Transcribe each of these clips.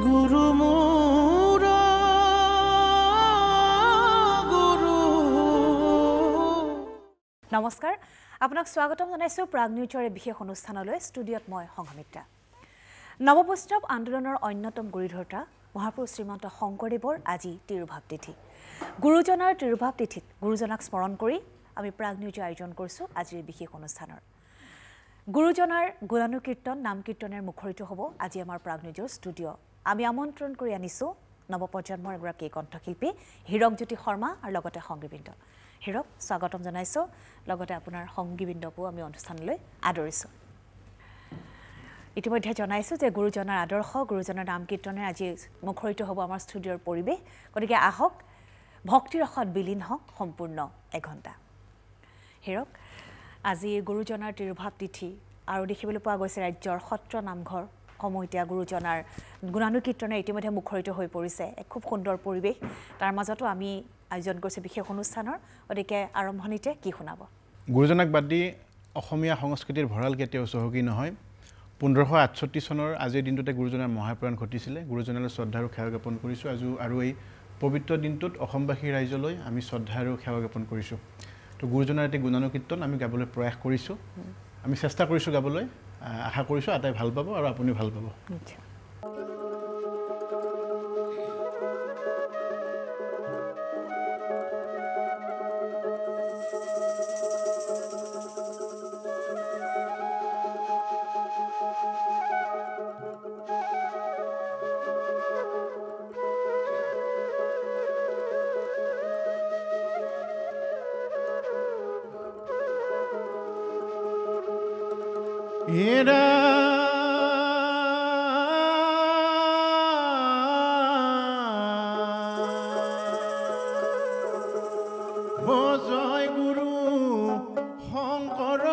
গুৰু মোৰা গুৰু নমস্কাৰ আপোনাক স্বাগতম জনাইছো প্ৰাগ নিউজৰ বিশেষ অনুষ্ঠানলৈ ষ্টুডিঅত মই সংঘমিত্ৰা নৱবৈষ্ণৱ আন্দোলনৰ অন্যতম গুৰিধৰ্তা মহাপুৰুষ শ্ৰীমন্ত শংকৰদেৱৰ আজি তিৰুভাৱ তিথি গুৰুজনাৰ তিৰুভাৱ তিথিত গুৰুজনাক স্মৰণ কৰি আমি প্ৰাগ নিউজ আয়োজন কৰিছো আজিৰ বিশেষ অনুষ্ঠানৰ গুৰুজনাৰ গুণানুকীৰ্তন নাম কীৰ্তনৰ মুখৰিত হ'ব আজি আমাৰ প্ৰাগ নিউজৰ ষ্টুডিঅ আমি আমন্ত্ৰণ কৰি আনিছো নৱপ্ৰজন্মৰ এগৰাকী কণ্ঠশিল্পী হীৰকজ্যোতি শৰ্মা আৰু লগতে সংগীবৃন্দ হীৰক স্বাগতম জনাইছো লগতে আপোনাৰ সংগীবৃন্দকো আমি অনুষ্ঠানলৈ আদৰিছো ইতিমধ্যে জনাইছো যে গুৰুজনাৰ আদৰ্শ গুৰুজনাৰ নাম কীৰ্তনৰ আজি মুখৰিত হ'ব আমাৰ ষ্টুডিঅৰ পৰিৱেশ গতিকে আহক ভক্তি ৰসত বিলীন হওক সম্পূৰ্ণ এঘণ্টা হীৰক আজি গুৰুজনাৰ তিৰুভাৱ তিথি আৰু দেখিবলৈ পোৱা গৈছে ৰাজ্যৰ সত্ৰ নামঘৰ সমূহ এতিয়া গুৰুজনাৰ গুণানুকীৰ্তনে ইতিমধ্যে মুখৰিত হৈ পৰিছে এক খুব সুন্দৰ পৰিৱেশ তাৰ মাজতো আমি আয়োজন কৰিছে বিশেষ অনুষ্ঠানৰ গতিকে আৰম্ভণিতে কি শুনাব গুৰুজনাক বাদ দি অসমীয়া সংস্কৃতিৰ ভঁৰাল কেতিয়াও চহকী নহয় 1568 চনৰ আজিৰ দিনটোতে গুৰুজনাৰ মহাপ্ৰয়াণ ঘটিছিলে গুৰুজনালৈ শ্ৰদ্ধা আৰু সেৱা জ্ঞাপন কৰিছোঁ আৰু এই পবিত্ৰ দিনটোত অসমবাসী ৰাইজলৈ আমি শ্ৰদ্ধা আৰু সেৱা জ্ঞাপন কৰিছোঁ তো গুৰুজনাৰ এটি গুণানুকীৰ্তন আমি গাবলৈ প্ৰয়াস কৰিছোঁ আমি চেষ্টা কৰিছোঁ গাবলৈ আশা কৰিছোঁ আটাই ভাল পাব আৰু আপুনি ভাল পাব এৰা জয় গুৰু শংকৰ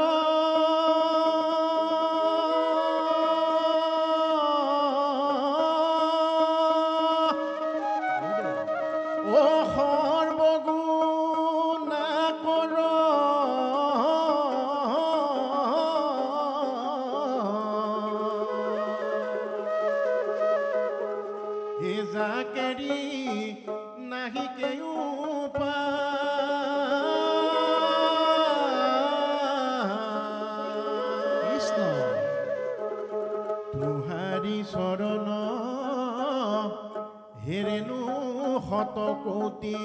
ও সৰ্বগুণা কৰ জাকেৰি নাহি কেও কৃষ্ণ তুহাৰি চৰণ হেৰেনো শত কোটি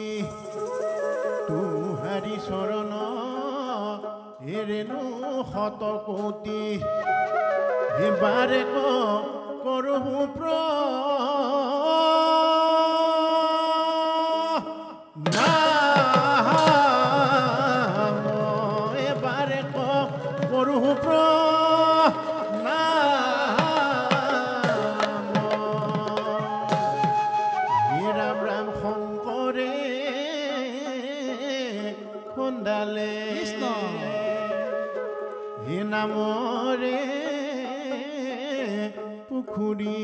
তুহাৰি চৰণ হেৰেনো শত কোটি এবাৰে কৰোঁ নামৰে পুখুৰী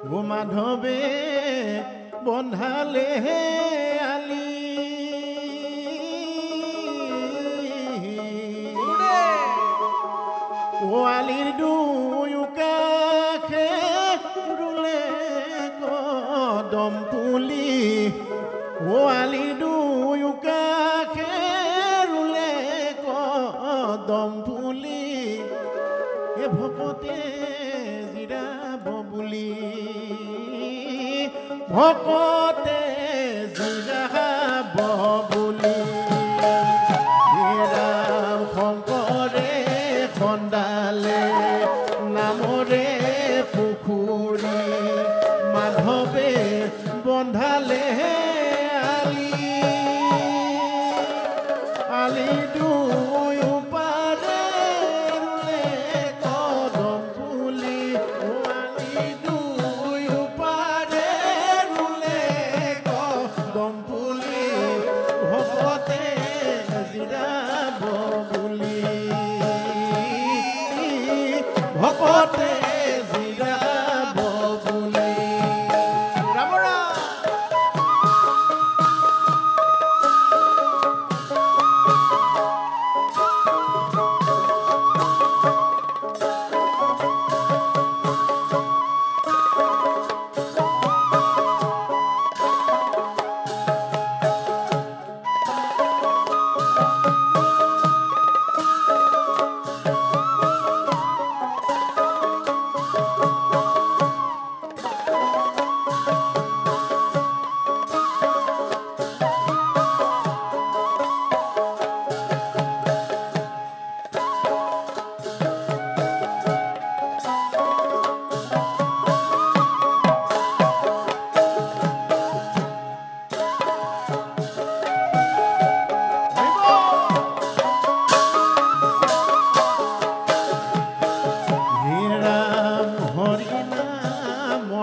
ও মাধৱে বন্ধালে আলি ও আলিৰ দুয়ো কাষে ৰুলে কদম পুলি ও আলিৰ দুয়ো কাষে দম পুলি এ ভকতে জিৰাব বুলি ভকতে জিৰাব বুলি ৰাম শংকৰে খন্দালে নামৰে পুখুৰী মাধৱে বন্ধালে আলি আলি দুয়ো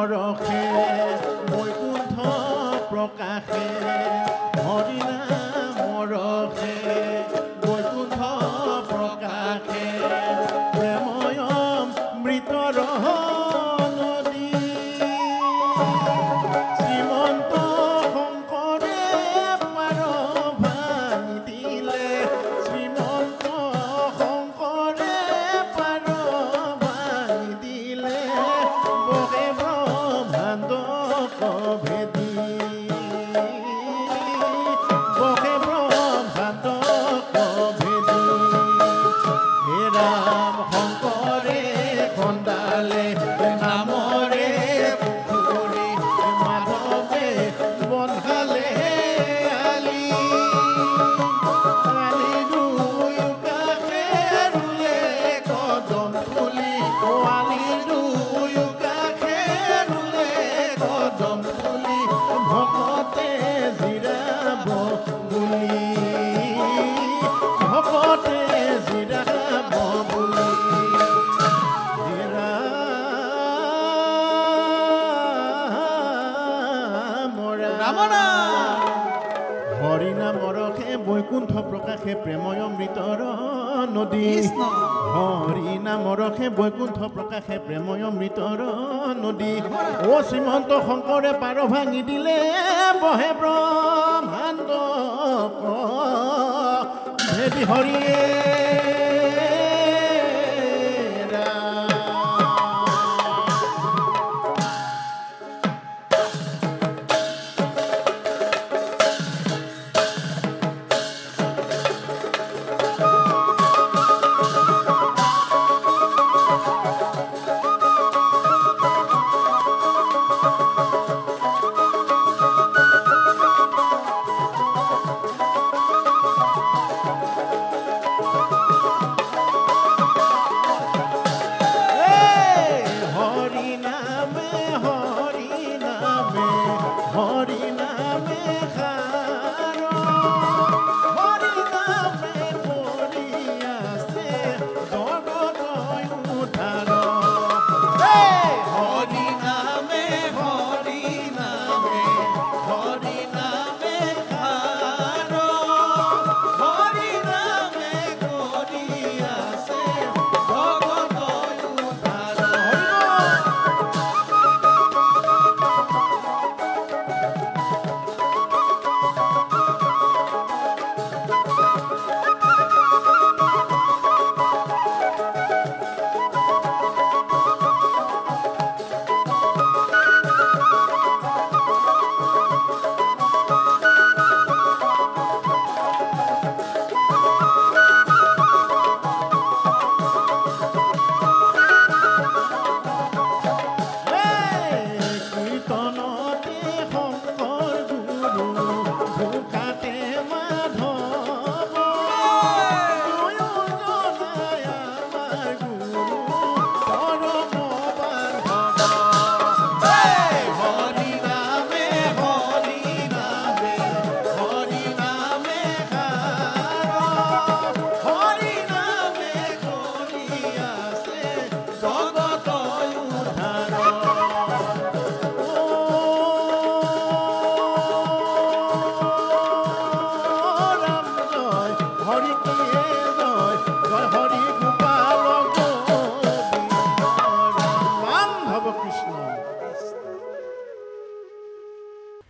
মৰখে বৈকুণ্ঠ প্ৰকাশে হৰি নাম মৰখে বৈকুণ্ঠ প্ৰকাশে প্ৰেময়ম মৃতৰ নদী শ্ৰীমন্ত শংকৰে পাৰ ভাঙি দিলে শ্ৰীমন্ত শংকৰে পাৰ ভাঙি দিলে বহে ব্ৰহ্মাণ্ড ভেদী বহে ব্ৰহ্মাণ্ড ভেদী হে ৰাম শংকৰে খন্দালে নামৰে পুখুৰী মাধৱে বন্ধালে আলি আলি দুয়ো কাষে ৰুলে কদম ফুলি আলি দুয়ো কাষে ৰুলে কদম ফুলি ভকতে জিৰাব বুলি ভকতে জিৰাব বুলি হৰি নামৰখে বৈকুণ্ঠ প্ৰকাশে প্ৰেময় অমৃতৰ নদী হৰি নামৰখে বৈকুণ্ঠ প্ৰকাশে প্ৰেময় অমৃতৰ নদী অ শ্ৰীমন্ত শংকৰে পাৰ ভাঙি দিলে বহে ব্ৰহ্মাণ্ড ভেদী হৰিয়ে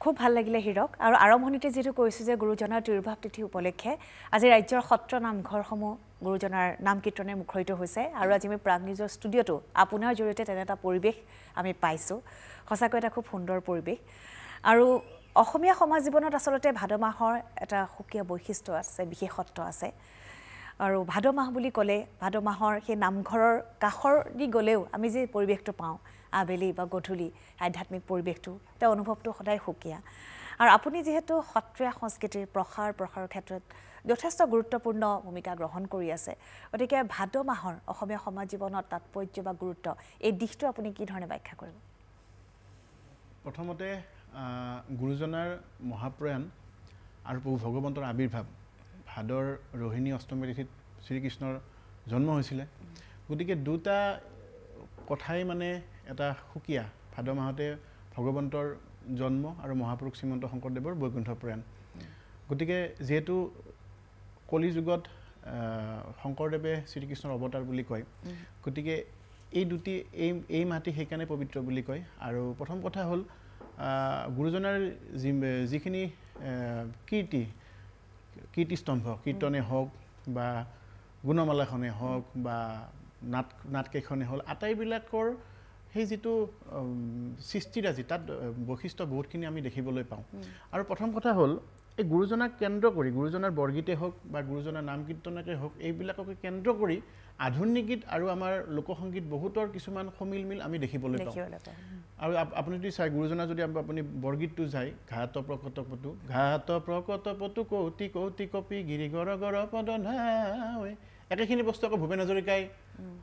খুব ভাল লাগিলে হিৰক আৰু আৰম্ভণিতে যেটো কৈছো যে গুৰুজনাৰ তিৰুভাৱ তিথি উপলক্ষে আজি ৰাজ্যৰ সত্ৰ নামঘৰসমূহ গুৰুজনাৰ নাম কীৰ্তনে মুখৰিত হৈছে আৰু আজি আমি প্ৰাগ নিউজৰ ষ্টুডিঅটো আপোনাৰ জৰিয়তে তেনে এটা পৰিৱেশ আমি পাইছো সঁচাকৈ এটা খুব সুন্দৰ পৰিৱেশ আৰু অসমীয়া সমাজ জীৱনত আসলতে ভাদ মাহৰ এটা সুকীয়া বৈশিষ্ট্য আছে বিশেষত্ব আছে আৰু ভাদ মাহ বুলি ক'লে ভাদ মাহৰ সেই নামঘৰৰ কাষৰ দি গ'লেও আমি যে পৰিৱেশটো পাওঁ আবেলি বা গধূলি আধ্যাত্মিক পৰিৱেশটো তাৰ অনুভৱটো সদায় সুকীয়া আৰু আপুনি যেহেতু সত্ৰীয়া সংস্কৃতিৰ প্ৰসাৰৰ ক্ষেত্ৰত যথেষ্ট গুৰুত্বপূৰ্ণ ভূমিকা গ্ৰহণ কৰি আছে গতিকে ভাদ মাহৰ অসমীয়া সমাজ জীৱনত তাৎপৰ্য বা গুৰুত্ব এই দিশটো আপুনি কি ধৰণে ব্যাখ্যা কৰিব প্ৰথমতে গুৰুজনাৰ মহাপ্ৰয়াণ আৰু প্ৰভু ভগৱন্তৰ আবিৰ্ভাৱ ভাদৰ ৰোহিণী অষ্টমী তিথিত শ্ৰীকৃষ্ণৰ জন্ম হৈছিলে গতিকে দুটা কথাই মানে এটা সুকীয়া ভাদ মাহতে ভগৱন্তৰ জন্ম আৰু মহাপুৰুষ শ্ৰীমন্ত শংকৰদেৱৰ বৈকুণ্ঠ প্ৰয়াণ গতিকে যেহেতু কলি যুগত শংকৰদেৱে শ্ৰীকৃষ্ণৰ অৱতাৰ বুলি কয় গতিকে এই দুটি এই মাটি সেইকাৰণে পবিত্ৰ বুলি কয় আৰু প্ৰথম কথা হ'ল গুৰুজনাৰ যিখিনি কীৰ্তিস্তম্ভ কীৰ্তনে হওক বা গুণমালাখনে হওক বা নাটকেইখনে হ'ল আটাইবিলাকৰ সেই যিটো সৃষ্টিৰাজি তাত বৈশিষ্ট্য বহুতখিনি আমি দেখিবলৈ পাওঁ আৰু প্ৰথম কথা হ'ল এই গুৰুজনাক কেন্দ্ৰ কৰি গুৰুজনাৰ বৰগীতে হওক বা গুৰুজনাৰ নাম কীৰ্তনকে হওক এইবিলাককে কেন্দ্ৰ কৰি আধুনিক গীত আৰু আমাৰ লোকসংগীত বহুতৰ কিছুমান সমিলমিল আমি দেখিবলৈ পাওঁ আৰু আপুনি যদি চাই গুৰুজনাৰ যদি আপুনি বৰগীতটো যায় ঘাত প্ৰকট পটু কৌতি কৌতি কপি গিৰি গৰ গৰ পদনাৱে একেখিনি বস্তু আকৌ ভূপেন হাজৰিকাই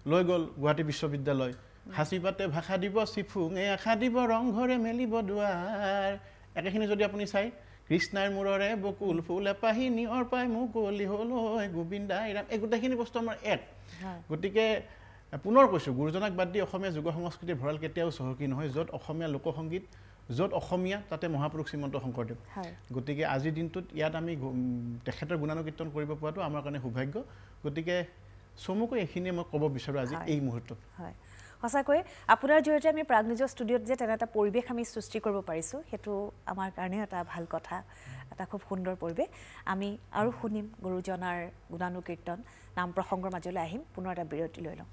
লৈ গ'ল গুৱাহাটী বিশ্ববিদ্যালয় হাঁচি পাতে ভাষা দিব চিফুঙে আশা দিব ৰংঘৰে মেলিব দুৱাৰ একেখিনি যদি আপুনি চাই কৃষ্ণাৰ মূৰৰে বকুল ফুল এপাহি নিয়ৰ পাই মুকলি হ'ল গোবিন্দাই ৰাম এই গোটেইখিনি বস্তু আমাৰ এক গতিকে পুনৰ কৈছোঁ গুৰুজনাক বাদ দি অসমীয়া যুগ সংস্কৃতিৰ ভঁৰাল কেতিয়াও চহকী নহয় য'ত অসমীয়া লোকসংগীত য'ত অসমীয়া তাতে মহাপুৰুষ শ্ৰীমন্ত শংকৰদেৱ গতিকে আজিৰ দিনটোত ইয়াত আমি তেখেতৰ গুণানুকীৰ্তন কৰিব পৰাটো আমাৰ কাৰণে সৌভাগ্য গতিকে চমুকৈ এইখিনিয়ে মই ক'ব বিচাৰোঁ আজি এই মুহূৰ্তত হয় সঁচাকৈ আপোনাৰ জৰিয়তে আমি প্ৰাগ নিউজৰ ষ্টুডিঅ'ত যে তেনে এটা পৰিৱেশ আমি সৃষ্টি কৰিব পাৰিছোঁ সেইটো আমাৰ কাৰণে এটা ভাল কথা এটা খুব সুন্দৰ পৰিৱেশ আমি আৰু শুনিম গুৰুজনাৰ গুণানুকীৰ্তন নাম প্ৰসংগৰ মাজলৈ আহিম পুনৰ এটা বিৰতি লৈ ল'ম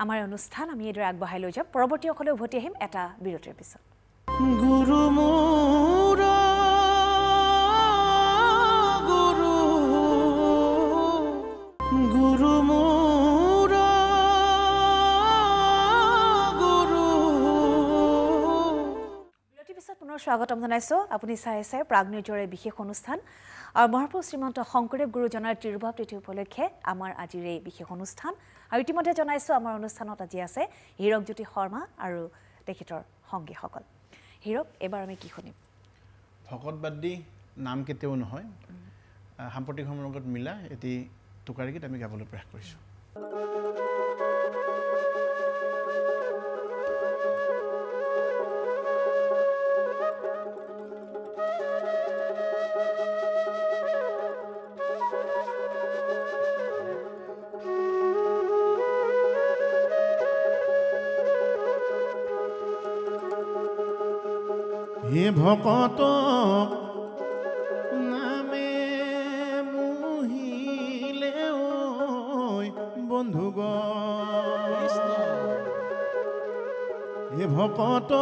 আমাৰ অনুষ্ঠান আমি এইদৰে আগবঢ়াই লৈ যাম পৰৱৰ্তী অকলে উভতি আহিম এটা বিৰতিৰ পিছত গুৰু মোৰ গুৰু মোৰ বিৰতিৰ পিছত পুনৰ স্বাগতম জনাইছোঁ আপুনি চাই আছে প্ৰাগ নিউজৰ বিশেষ অনুষ্ঠান আৰু মহাপুৰুষ শ্ৰীমন্ত শংকৰদেৱ গুৰুজনাৰ তিৰুভাৱ তিথি উপলক্ষে আমাৰ আজিৰ এই বিশেষ অনুষ্ঠান আৰু ইতিমধ্যে জনাইছোঁ আমাৰ অনুষ্ঠানত আজি আছে হীৰকজ্যোতি শৰ্মা আৰু তেখেতৰ সংগীসকল হীৰক এবাৰ আমি কি শুনিম ভকত বাদ দি নাম কেতিয়াও নহয় সাম্প্ৰতিক সময়ৰ লগত মিলা এটি টোকাৰী গীত আমি গাবলৈ প্ৰয়াস কৰিছোঁ হে ভকত নামে মুহিলে বন্ধুগণ হে ভকত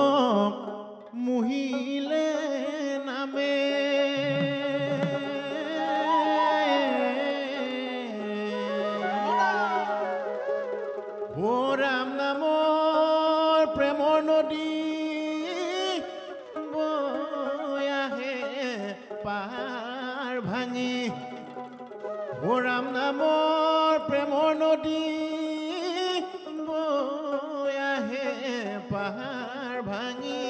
মুহিলে নামে ও ৰাম নামৰ প্ৰেমৰ নদী পাৰ ভাঙি ও ৰাম নামৰ প্ৰেমৰ নদী বৈ আহে পাহাৰ ভাঙি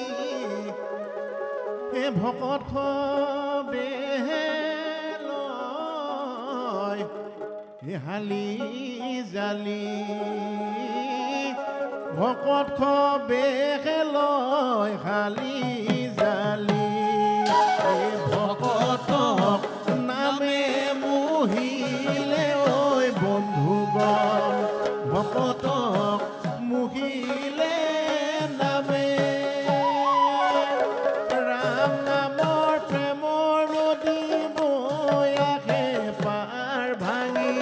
হে ভকত খবে লয় হে হালি জালি ভকত খবে লয় হালি জালি ভকতক নামে মুহিলে ঐ বন্ধুগণ ভকতক মুহিলে নামে ৰাম নামৰ প্ৰেমৰ নদী বৈ আহে পাৰ ভাঙি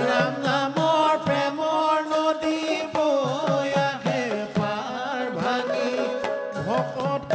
ৰাম নামৰ প্ৰেমৰ নদী বৈ আহে পাৰ ভাঙি ভকত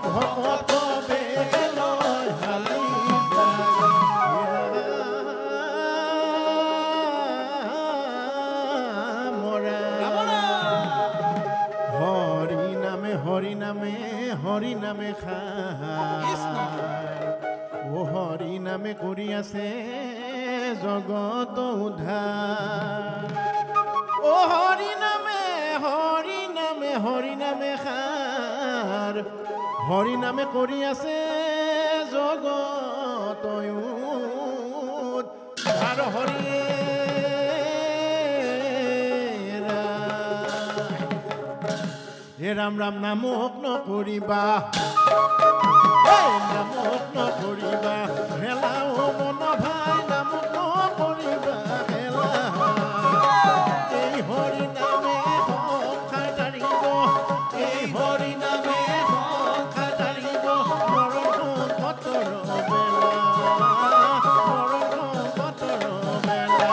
ভকত বেলয় হালি মৰা হৰি নামে ও হৰি নামে কৰি আছে জগত উদ্ধাৰ ও হৰি নামে খাৰ হৰি নামে কৰি আছে জগত উদ্ধাৰ হৰিয়ে ৰাম ৰাম নামক নকৰিবা নামক নকৰিবা হেলা ও মন ভাই নামক নকৰিবা হেলা এই হৰি নামে সংসাৰ তাৰিব এই হৰি নামে সংসাৰ তাৰিব মৰণ সংকটৰ বেলা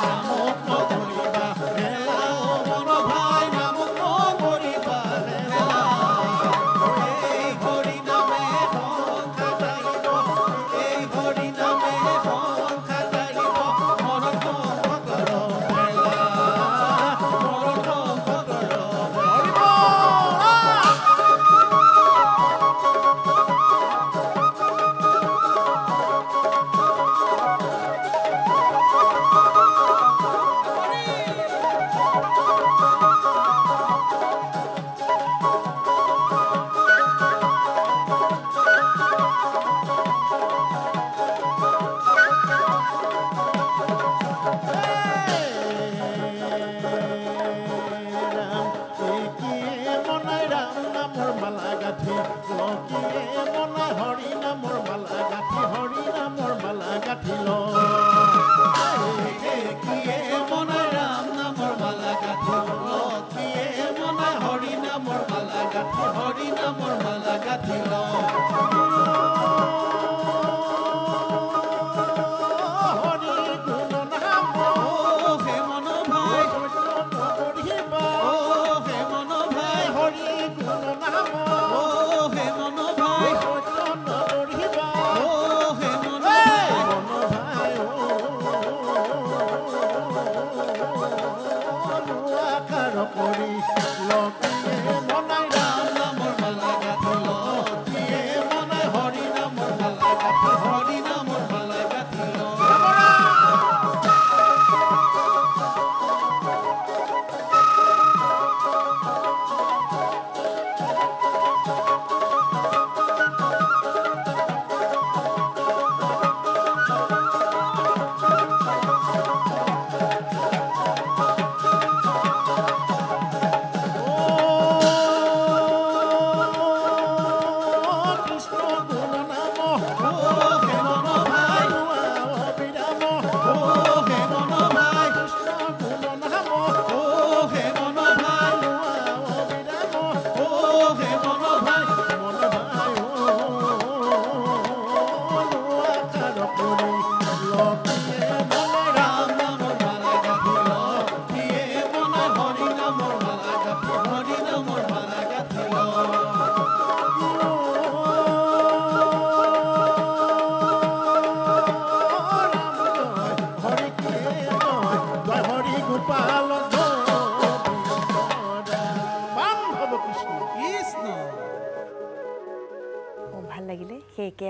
নামক নকৰিবা হেলা ও মন ভাই নামক নকৰিবা হেলা এই হৰি নামে সংসাৰ তাৰিব এই হৰি নামে সংসাৰ তাৰিব মৰণ সংকটৰ বেলা মৰণ সংকটৰ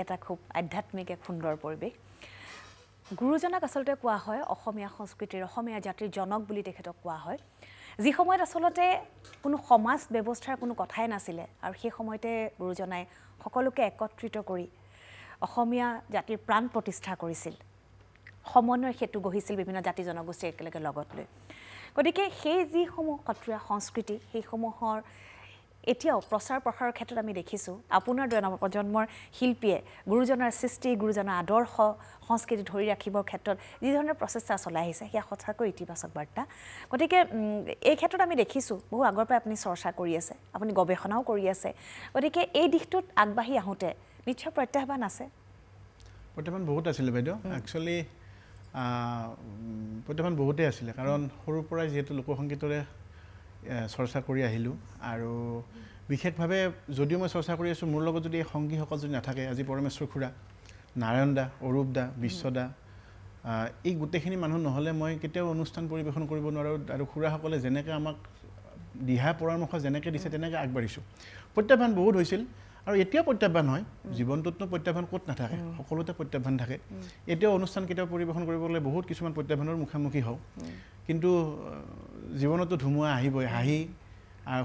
এটা খুব আধ্যাত্মিক এক সুন্দৰ পৰিৱেশ গুৰুজনাক আচলতে কোৱা হয় অসমীয়া সংস্কৃতিৰ অসমীয়া জাতিৰ জনক বুলি তেখেতক কোৱা হয় যি সময়ত আচলতে কোনো সমাজ ব্যৱস্থাৰ কোনো কথাই নাছিলে আৰু সেই সময়তে গুৰুজনাই সকলোকে একত্ৰিত কৰি অসমীয়া জাতিৰ প্ৰাণ প্ৰতিষ্ঠা কৰিছিল সমন্বয় সেতু গঢ়িছিল বিভিন্ন জাতি জনগোষ্ঠী একেলগে লগত লৈ গতিকে সেই যিসমূহ সত্ৰীয়া সংস্কৃতি সেইসমূহৰ এতিয়াও প্ৰচাৰ প্ৰসাৰৰ ক্ষেত্ৰত আমি দেখিছোঁ আপোনাৰ দৰে নৱপ্ৰজন্মৰ শিল্পীয়ে গুৰুজনাৰ সৃষ্টি গুৰুজনাৰ আদৰ্শ সংস্কৃতি ধৰি ৰাখিবৰ ক্ষেত্ৰত যি ধৰণৰ প্ৰচেষ্টা চলাই আহিছে সেয়া সঁচাকৈ ইতিবাচক বাৰ্তা গতিকে এই ক্ষেত্ৰত আমি দেখিছোঁ বহু আগৰ পৰাই আপুনি চৰ্চা কৰি আছে আপুনি গৱেষণাও কৰি আছে গতিকে এই দিশটোত আগবাঢ়ি আহোঁতে নিশ্চয় প্ৰত্যাহ্বান আছে প্ৰত্যাহ্বান বহুত আছিলে বাইদেউ একচুৱেলি প্ৰত্যাহ্বান বহুতেই আছিলে কাৰণ সৰুৰ পৰাই যিহেতু লোকসংগীতৰে চৰ্চা কৰি আহিলোঁ আৰু বিশেষভাৱে যদিও মই চৰ্চা কৰি আছোঁ মোৰ লগত যদি এই সংগীসকল যদি নাথাকে আজি পৰমেশ্বৰ খুৰা নাৰায়ণ দা অৰূপ দা বিশ্ব দা এই গোটেইখিনি মানুহ নহ'লে মই কেতিয়াও অনুষ্ঠান পৰিৱেশন কৰিব নোৱাৰোঁ আৰু খুৰাসকলে যেনেকৈ আমাক দিহা পৰামৰ্শ যেনেকৈ দিছে তেনেকৈ আগবাঢ়িছোঁ প্ৰত্যাহ্বান বহুত হৈছিল আৰু এতিয়াও প্ৰত্যাহ্বান হয় জীৱনটোতনো প্ৰত্যাহ্বান ক'ত নাথাকে সকলোতে প্ৰত্যাহ্বান থাকে এতিয়াও অনুষ্ঠান কেতিয়াও পৰিৱেশন কৰিবলৈ বহুত কিছুমান প্ৰত্যাহ্বানৰ মুখামুখি হওঁ কিন্তু জীৱনতো ধুমুহা আহিবই হাঁহি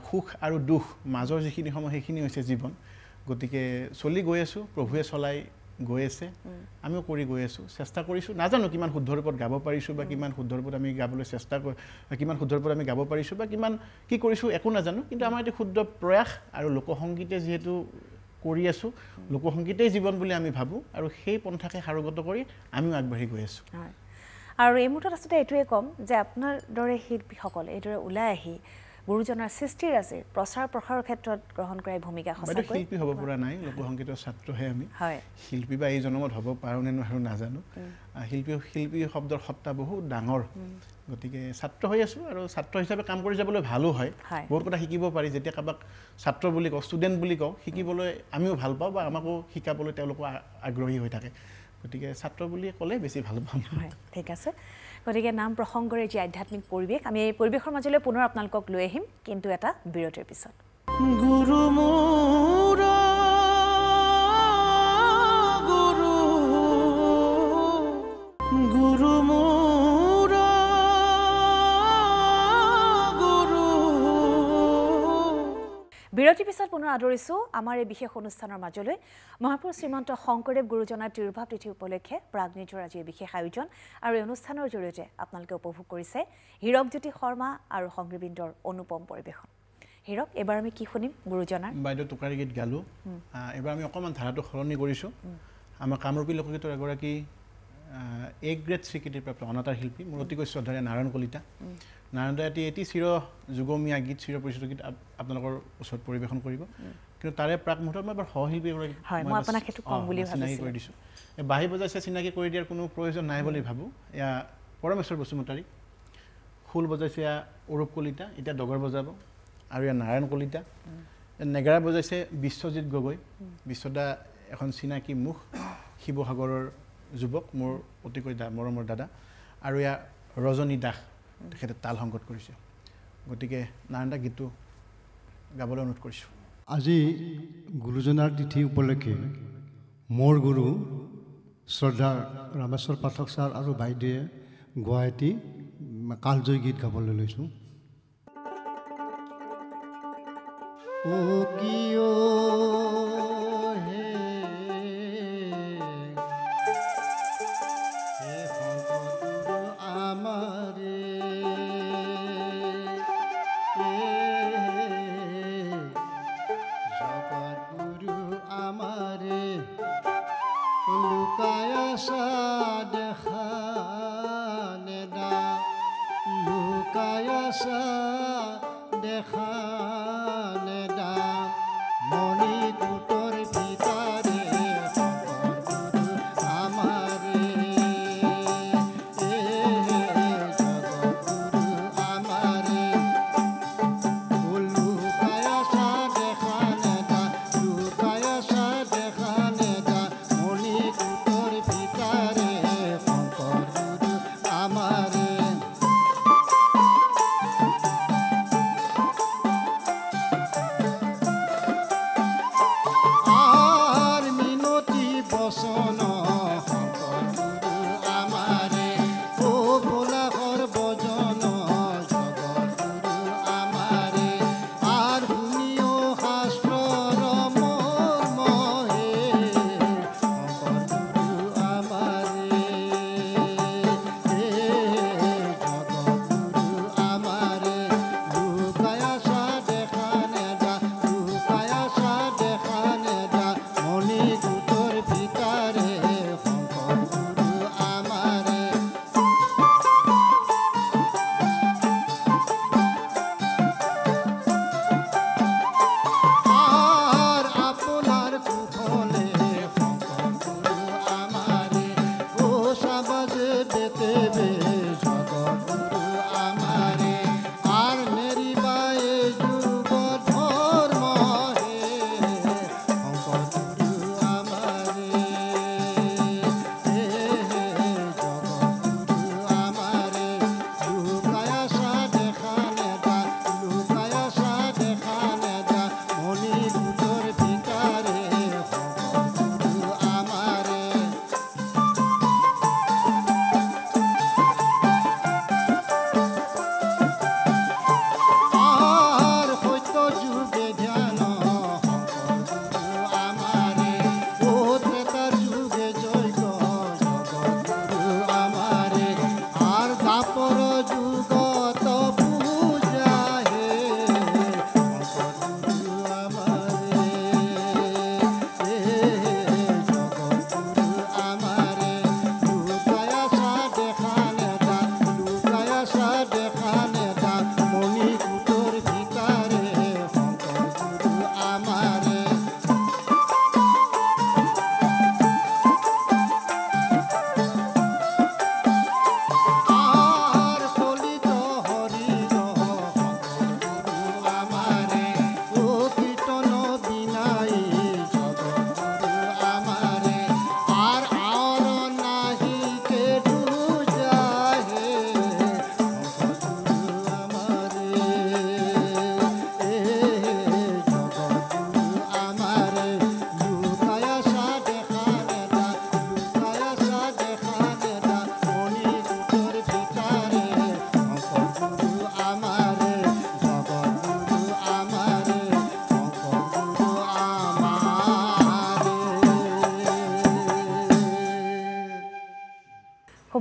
সুখ আৰু দুখ মাজৰ যিখিনি সময় সেইখিনি হৈছে জীৱন গতিকে চলি গৈ আছোঁ প্ৰভুৱে চলাই গৈ আছে আমিও কৰি গৈ আছোঁ চেষ্টা কৰিছোঁ নাজানো কিমান শুদ্ধ ৰূপত গাব পাৰিছোঁ বা কিমান শুদ্ধ ৰূপত আমি গাবলৈ চেষ্টা কিমান শুদ্ধ ৰূপত আমি গাব পাৰিছোঁ বা কিমান কি কৰিছোঁ একো নাজানো কিন্তু আমাৰ এটি ক্ষুদ্ৰ প্ৰয়াস আৰু লোকসংগীতে যিহেতু কৰি আছোঁ লোকসংগীতেই জীৱন বুলি আমি ভাবোঁ আৰু সেই পন্থাকে সাৰোগত কৰি আমিও আগবাঢ়ি গৈ আছোঁ আৰু এই মুহূৰ্তত আচলতে এইটোৱে ক'ম যে আপোনাৰ দৰে শিল্পীসকল এইদৰে ওলাই আহি গুৰুজনাৰ সৃষ্টিৰাজিৰ প্ৰচাৰ প্ৰসাৰৰ ক্ষেত্ৰত গ্ৰহণ কৰা ভূমিকা সঁচাকৈ শিল্পী হ'ব পৰা নাই লোকসংগীতৰ ছাত্ৰহে আমি হয় শিল্পী বা এই জন্মত হ'ব পাৰোঁ নে নোৱাৰোঁ নাজানো শিল্পী শব্দৰ সত্তা বহুত ডাঙৰ গতিকে ছাত্ৰ হৈ আছোঁ আৰু ছাত্ৰ হিচাপে কাম কৰি যাবলৈ ভালো হয় বহুত কথা শিকিব পাৰি যেতিয়া কাৰোবাক ছাত্ৰ বুলি কওঁ ষ্টুডেণ্ট বুলি কওঁ শিকিবলৈ আমিও ভাল পাওঁ বা আমাকো শিকাবলৈ তেওঁলোকো আগ্ৰহী হৈ থাকে গতিকে ছাত্ৰ বুলি ক'লে বেছি ভাল পাম হয় ঠিক আছে গতিকে নাম প্ৰসংগৰে যি আধ্যাত্মিক পৰিৱেশ আমি এই পৰিৱেশৰ মাজলৈ পুনৰ আপোনালোকক লৈ আহিম কিন্তু এটা বিৰতিৰ পিছত গুৰু মোৰ গুৰু গুৰু মোৰ গুৰু বিৰতিৰ পিছত পুনৰ আদৰিছোঁ আমাৰ এই বিশেষ অনুষ্ঠানৰ মাজলৈ মহাপুৰুষ শ্ৰীমন্ত শংকৰদেৱ গুৰুজনাৰ তিৰুভাৱ তিথি উপলক্ষে প্ৰাগ নিউজৰ আজি বিশেষ আয়োজন আৰু এই অনুষ্ঠানৰ জৰিয়তে আপোনালোকে উপভোগ কৰিছে হীৰকজ্যোতি শৰ্মা আৰু সংগীবৃন্দৰ অনুপম পৰিৱেশন হীৰক এবাৰ আমি কি শুনিম গুৰুজনাৰ বাইদেউ টোকাৰী গীত গালোঁ এবাৰ আমি অকণমান ধাৰাটো সলনি কৰিছোঁ আমাৰ কামৰূপী লোকগীতৰ এগৰাকী এ গ্ৰেড স্বীকৃতিপ্ৰাপ্ত অনাতাঁৰ শিল্পী মোৰ অতিকৈ শ্ৰদ্ধাৰে নাৰায়ণ কলিতা নাৰায়ণ দাই এটি চিৰ যুগমীয়া গীত চিৰ পৰিচিত গীত আপোনালোকৰ ওচৰত পৰিৱেশন কৰিব কিন্তু তাৰে প্ৰাক মুহূৰ্তত মই এবাৰ সহশিল্পী চিনাকি কৰি দিছোঁ বাঁহী বজাইছে চিনাকি কৰি দিয়াৰ কোনো প্ৰয়োজন নাই বুলি ভাবোঁ এয়া পৰমেশ্বৰ বসুমতাৰী খোল বজাইছে এয়া অৰূপ কলিতা এতিয়া ডগৰ বজাব আৰু এয়া নাৰায়ণ কলিতা নেগেৰা বজাইছে বিশ্বজিৎ গগৈ বিশ্বদা এখন চিনাকি মুখ শিৱসাগৰৰ যুৱক মোৰ অতিকৈ মৰমৰ দাদা আৰু এয়া ৰজনী দাস তেখেতে তাল সংগত কৰিছে গতিকে নাৰায়ণ দা গীতটো গাবলৈ অনুৰোধ কৰিছোঁ আজি গুৰুজনাৰ তিথি উপলক্ষে মোৰ গুৰু শ্ৰদ্ধা ৰামেশ্বৰ পাঠক ছাৰ আৰু বাইদেৱে গোৱা এটি কালজয়ী গীত গাবলৈ লৈছোঁ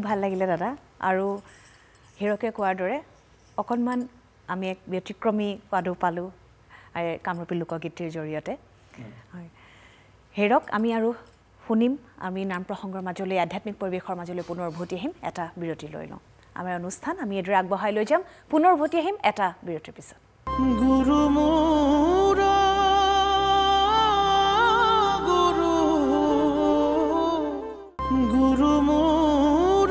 ভাল লাগিলে দাদা আৰু হিৰকে কোৱাৰ দৰে অকণমান আমি এক ব্যতিক্ৰমী পাদু পালোঁ কামৰূপী লোকগীতিৰ জৰিয়তে হয় হিৰক আমি আৰু শুনিম আমি নাম প্ৰসংগৰ মাজলৈ আধ্যাত্মিক পৰিৱেশৰ মাজলৈ পুনৰ উভতি আহিম এটা বিৰতি লৈ লওঁ আমাৰ অনুষ্ঠান আমি এদৰে আগবঢ়াই লৈ যাম পুনৰ উভতি আহিম এটা বিৰতিৰ পিছত গুৰু মোৰ গুৰু মোৰ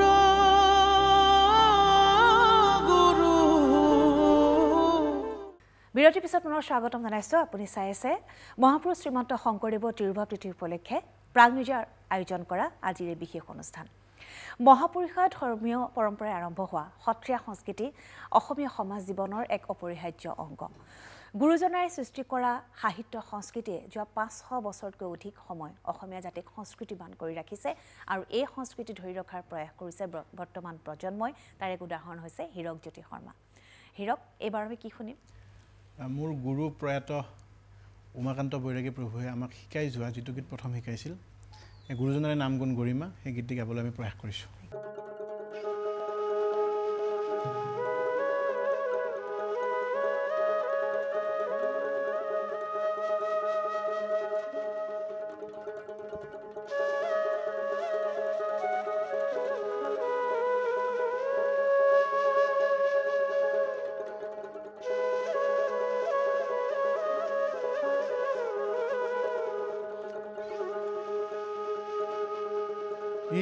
বিৰতিৰ পিছত পুনৰ স্বাগতম জনাইছোঁ আপুনি চাই আছে মহাপুৰুষ শ্ৰীমন্ত শংকৰদেৱৰ তিৰুভাৱ তিথি উপলক্ষে প্ৰাগ নিউজৰ আয়োজন কৰা আজিৰ এই বিশেষ অনুষ্ঠান মহাপুৰুষত ধৰ্মীয় পৰম্পৰাৰে আৰম্ভ হোৱা সত্ৰীয়া সংস্কৃতি অসমীয়া সমাজ জীৱনৰ এক অপৰিহাৰ্য অংগ গুৰুজনাই সৃষ্টি কৰা সাহিত্য সংস্কৃতিয়ে যোৱা 500 বছৰতকৈ অধিক সময় অসমীয়া জাতিক সংস্কৃতিবান কৰি ৰাখিছে আৰু এই সংস্কৃতি ধৰি ৰখাৰ প্ৰয়াস কৰিছে বৰ্তমান প্ৰজন্মই তাৰ এক উদাহৰণ হৈছে হীৰকজ্যোতি শৰ্মা হীৰক এইবাৰ আমি কি শুনিম মোৰ গুৰু প্ৰয়াত উমাকান্ত বৈৰাগী প্ৰভুৱে আমাক শিকাই যোৱা যিটো গীত প্ৰথম শিকাইছিল এই গুৰুজনাৰ নাম গুণ গৰিমা সেই গীতটি গাবলৈ আমি প্ৰয়াস কৰিছোঁ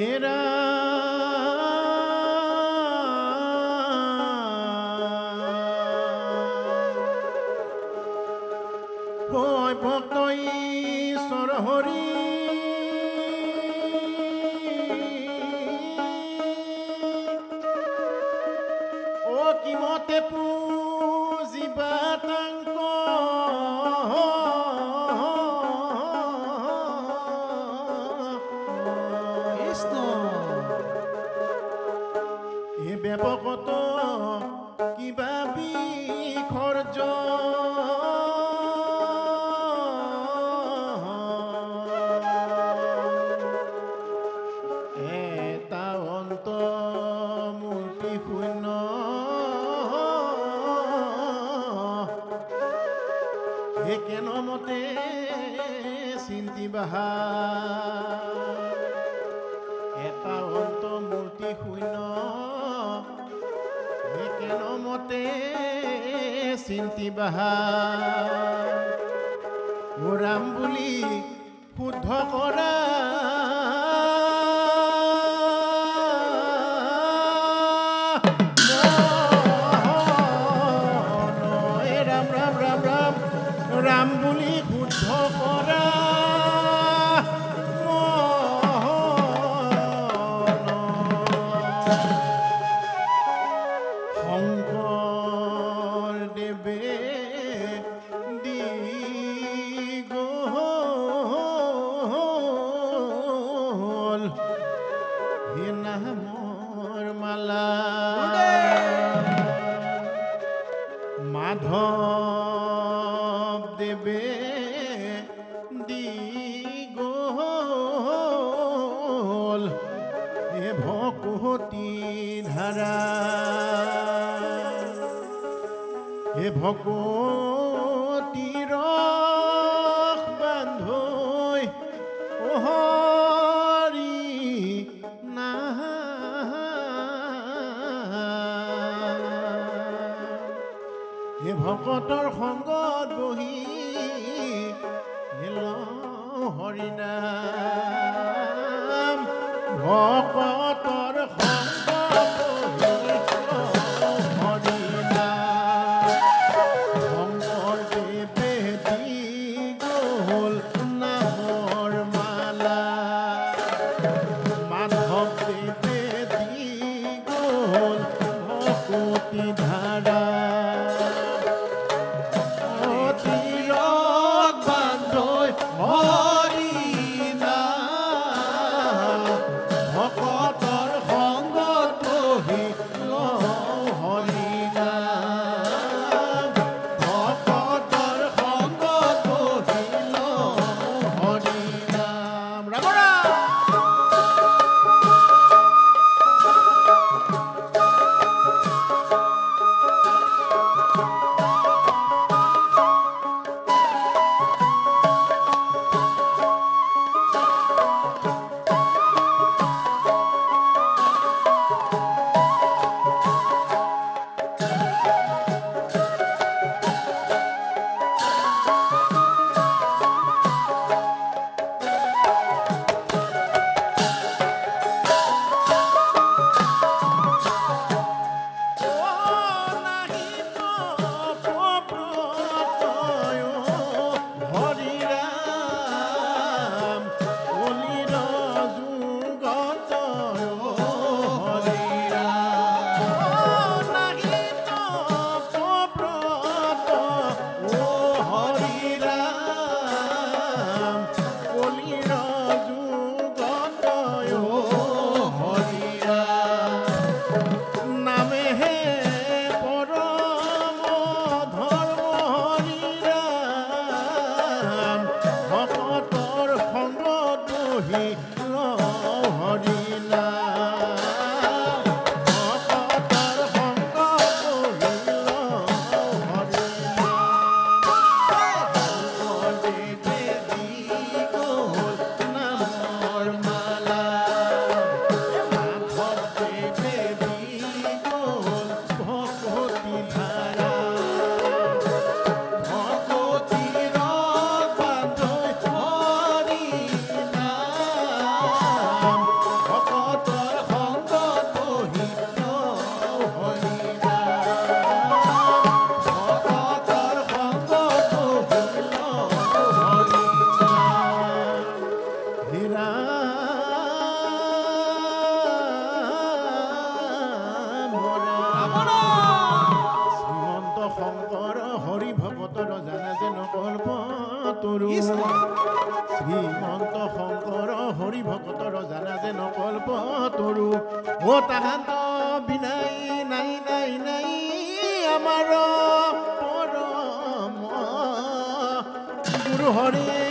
এৰা হয় ভক্ত ঈশ্বৰ হৰি ও কিমতে পুজিবা তাঙ্ক ব্যাপকত কিবা বিখৰ্য এটা অন্ত মূৰ্তি শূন্য কেনমতে চিন্তি বাহা এটা অন্ত মূৰ্তি শূন্য কেনমতে চিন্তি বাহা ৰাম বুলি শুদ্ধ কৰা ৰাম ৰাম ৰাম ৰাম ৰাম বুলি শুদ্ধ কৰা মাধৱ দেৱে দি গ'ল হে ভকতি ধাৰা হে ভকতি ৰস বান্ধৈ হৰি হে ভকতৰ সংগত বহি হৰিনাম ভকতৰ সংগত বহি হৰিনাম শংকৰদেৱে দি গ'ল নামৰ মালা মাধৱদেৱে দি গ'ল ভকতি ধাৰা তৰু শ্ৰীমন্ত শংকৰ হৰি ভকতৰ জানা যে নকল্প তৰু ও তাহান্ত বিনাই নাই নাই নাই আমাৰ পৰম গুৰু হৰি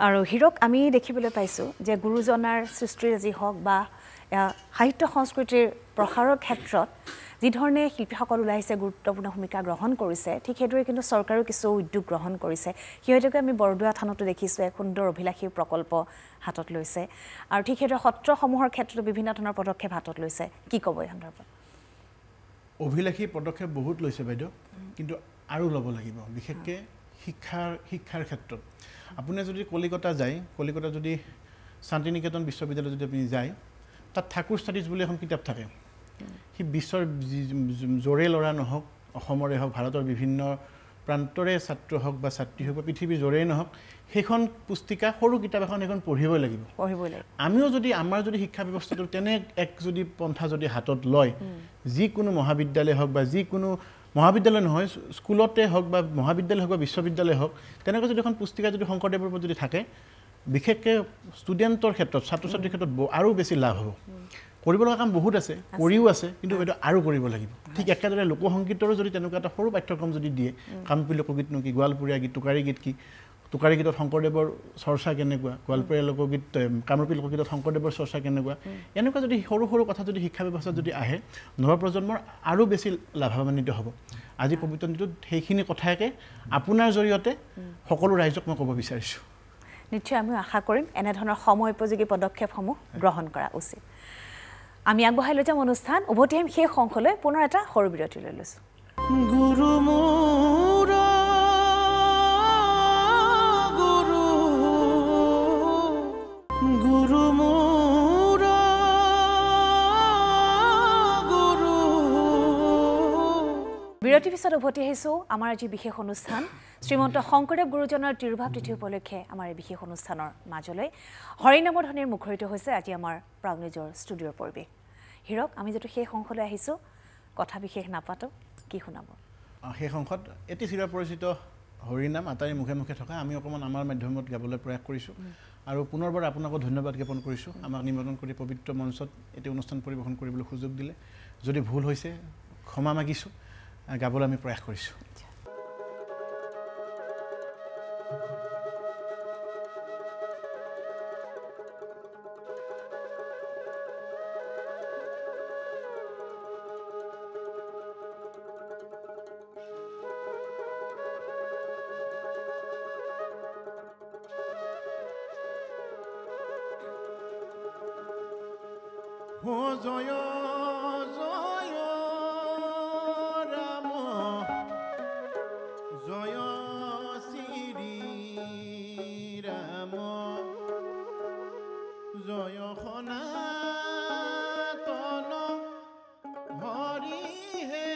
আৰু হিৰক আমি দেখিবলৈ পাইছোঁ যে গুৰুজনাৰ সৃষ্টিৰাজি হওক বা সাহিত্য সংস্কৃতিৰ প্ৰসাৰৰ ক্ষেত্ৰত যিধৰণে শিল্পীসকল ওলাইছে গুৰুত্বপূৰ্ণ ভূমিকা গ্ৰহণ কৰিছে ঠিক সেইদৰে কিন্তু চৰকাৰেও কিছু উদ্যোগ গ্ৰহণ কৰিছে সিহঁতকে আমি বৰদোৱা থানতো দেখিছোঁ এক সুন্দৰ অভিলাষী প্ৰকল্প হাতত লৈছে আৰু ঠিক সেইদৰে সত্ৰসমূহৰ ক্ষেত্ৰতো বিভিন্ন ধৰণৰ পদক্ষেপ হাতত লৈছে কি ক'ব এই সন্দৰ্ভত অভিলাষী পদক্ষেপ বহুত লৈছে বাইদেউ কিন্তু আৰু ল'ব লাগিব বিশেষকৈ শিক্ষাৰ ক্ষেত্ৰত আপুনি যদি কলিকতা যায় কলিকতা যদি শান্তিনিকেতন বিশ্ববিদ্যালয় যদি আপুনি যায় তাত ঠাকুৰ ষ্টাডিজ বুলি এখন কিতাপ থাকে সি বিশ্বৰ জোৰে ল'ৰা নহওক অসমৰে হওক ভাৰতৰ বিভিন্ন প্ৰান্তৰে ছাত্ৰ হওক বা ছাত্ৰী হওক বা পৃথিৱীৰ জোৰেই নহওক সেইখন পুস্তিকা সৰু কিতাপ এখন এখন পঢ়িবই লাগিব আমিও যদি আমাৰ যদি শিক্ষা ব্যৱস্থাটো তেনে এক যদি পন্থা যদি হাতত লয় যিকোনো মহাবিদ্যালয় হওক বা যিকোনো মহাবিদ্যালয় নহয় স্কুলতে হওক বা মহাবিদ্যালয় হওক বা বিশ্ববিদ্যালয় হওক তেনেকৈ যদি এখন পুস্তিকা যদি শংকৰদেৱৰ ওপৰত যদি থাকে বিশেষকৈ ষ্টুডেণ্টৰ ক্ষেত্ৰত ছাত্ৰ ছাত্ৰীৰ ক্ষেত্ৰত আৰু বেছি লাভ হ'ব কৰিব লগা কাম বহুত আছে কৰিও আছে কিন্তু এইটো আৰু কৰিব লাগিব ঠিক একেদৰে লোকসংগীতৰো যদি তেনেকুৱা এটা সৰু পাঠ্যক্ৰম যদি দিয়ে কামৰূপী লোকগীতনো কি গোৱালপৰীয়া গীত টোকাৰী গীত কি টোকাৰী গীতত শংকৰদেৱৰ চৰ্চা কেনেকুৱা গোৱালপৰীয়া লোকগীত কামৰূপী লোকগীতত শংকৰদেৱৰ চৰ্চা কেনেকুৱা এনেকুৱা যদি সৰু সৰু কথা যদি শিক্ষা ব্যৱস্থাত যদি আহে নৱপ্ৰজন্মৰ আৰু বেছি লাভান্বিত হ'ব আজি পবিত্ৰ দিনটোত সেইখিনি কথাকে আপোনাৰ জৰিয়তে সকলো ৰাইজক মই ক'ব বিচাৰিছোঁ নিশ্চয় আমি আশা কৰিম এনেধৰণৰ সময় উপযোগী পদক্ষেপসমূহ গ্ৰহণ কৰা উচিত আমি আগবঢ়াই লৈ যাম অনুষ্ঠান উভতি আহিম শেষ অংশলৈ পুনৰ এটা সৰু বিৰতি লৈ লৈছোঁ গুৰু মোৰ গুৰু গুৰু মোৰ গুৰু বিৰতিৰ পিছত উভতি আহিছোঁ আমাৰ আজি বিশেষ অনুষ্ঠান শ্ৰীমন্ত শংকৰদেৱ গুৰুজনাৰ তিৰুভাৱ তিথি উপলক্ষে আমাৰ এই বিশেষ অনুষ্ঠানৰ মাজলৈ হৰিনামৰ ধ্বনিৰ মুখৰিত হৈছে আজি আমাৰ প্ৰাগ নিউজৰ ষ্টুডিঅ'ৰ পৰিৱেশ হিৰক আমি যেটো শেষ অংশলৈ আহিছোঁ কথা বিশেষ নাপাতো কি শুনাব শেষ অংশত এটি চিৰপৰিচিত হৰিনাম আটাইৰে মুখে মুখে থকা আমি অকণমান আমাৰ মাধ্যমত গাবলৈ প্ৰয়াস কৰিছোঁ আৰু পুনৰবাৰ আপোনাকো ধন্যবাদ জ্ঞাপন কৰিছোঁ আমাক নিমন্ত্ৰণ কৰি পবিত্ৰ মঞ্চত এটি অনুষ্ঠান পৰিৱেশন কৰিবলৈ সুযোগ দিলে যদি ভুল হৈছে ক্ষমা মাগিছোঁ গাবলৈ আমি প্ৰয়াস কৰিছোঁ ও জয় জয় রাম জয় শ্রী রাম জয় সনাতন হরি হে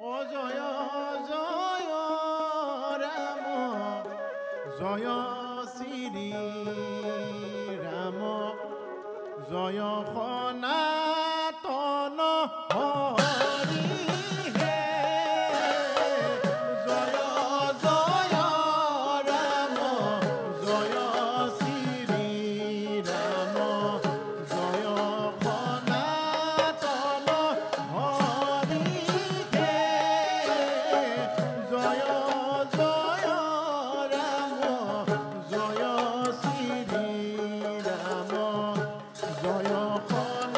ও জয় জয় রাম জয় শ্রী রাম জয় সনাতন হৰি হে জয় জয় ৰাম জয় শ্ৰী ৰাম জয় সনাতন হৰি হে জয় জয় ৰাম জয় শ্ৰী ৰাম জয় সনাতন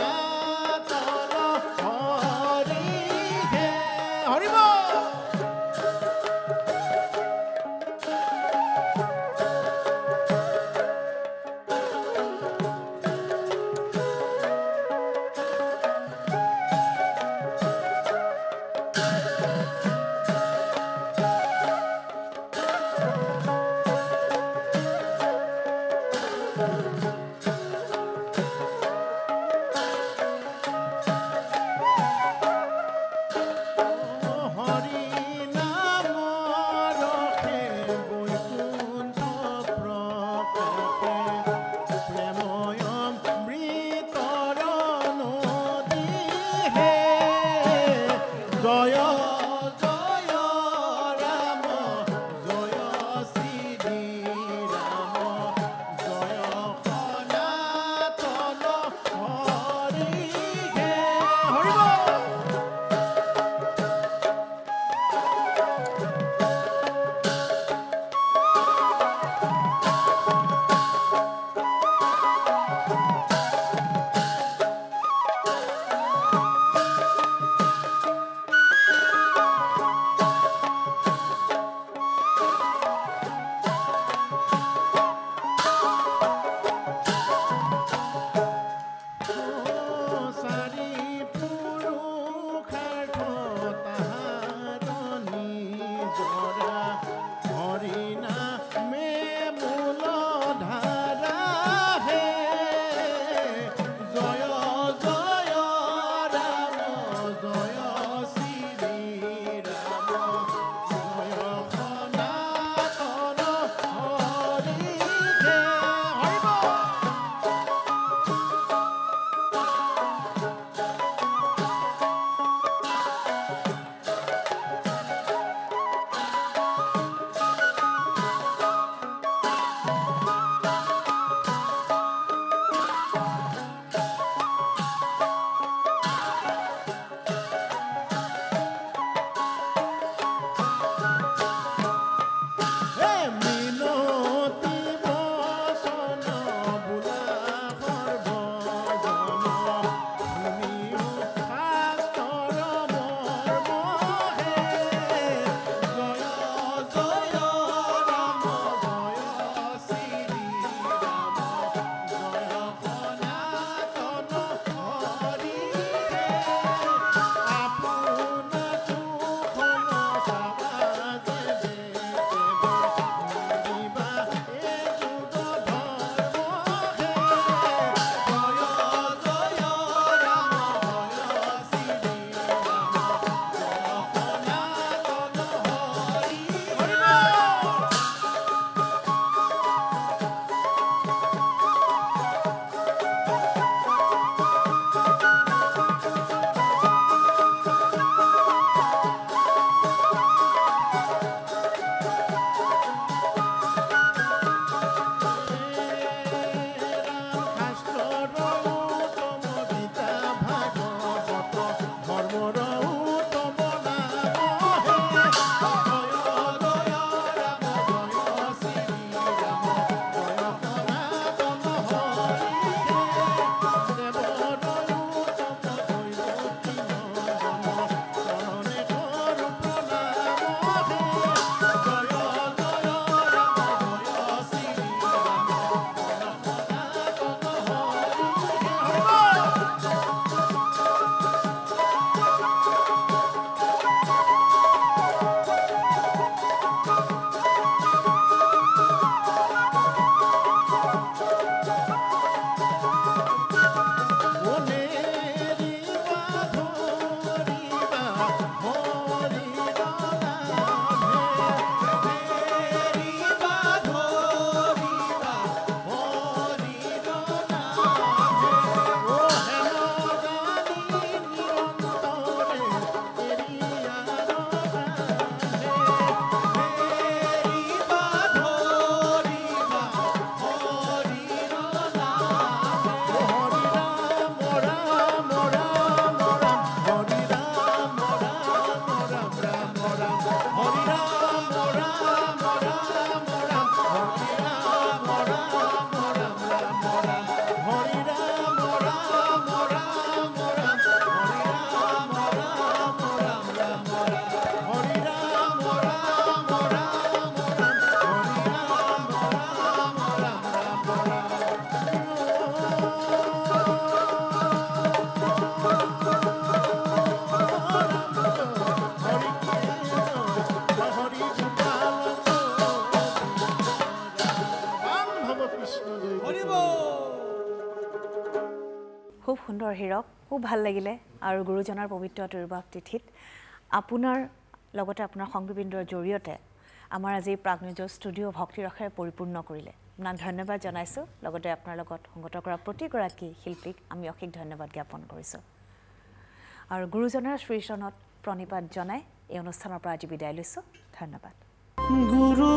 খুব সুন্দৰ হীৰক খুব ভাল লাগিলে আৰু গুৰুজনাৰ পবিত্ৰ তিৰুভাৱ তিথিত আপোনাৰ লগতে আপোনাৰ সংগীবৃন্দৰ জৰিয়তে আমাৰ আজি প্ৰাগ নিউজৰ ষ্টুডিঅ' ভক্তি ৰসেৰে পৰিপূৰ্ণ কৰিলে আপোনাক ধন্যবাদ জনাইছোঁ লগতে আপোনাৰ লগত সংগত কৰা প্ৰতিগৰাকী শিল্পীক আমি অশেষ ধন্যবাদ জ্ঞাপন কৰিছোঁ আৰু গুৰুজনাৰ শ্ৰীচৰণত প্ৰণিপাত জনাই এই অনুষ্ঠানৰ পৰা আজি বিদায় লৈছোঁ ধন্যবাদ গুৰু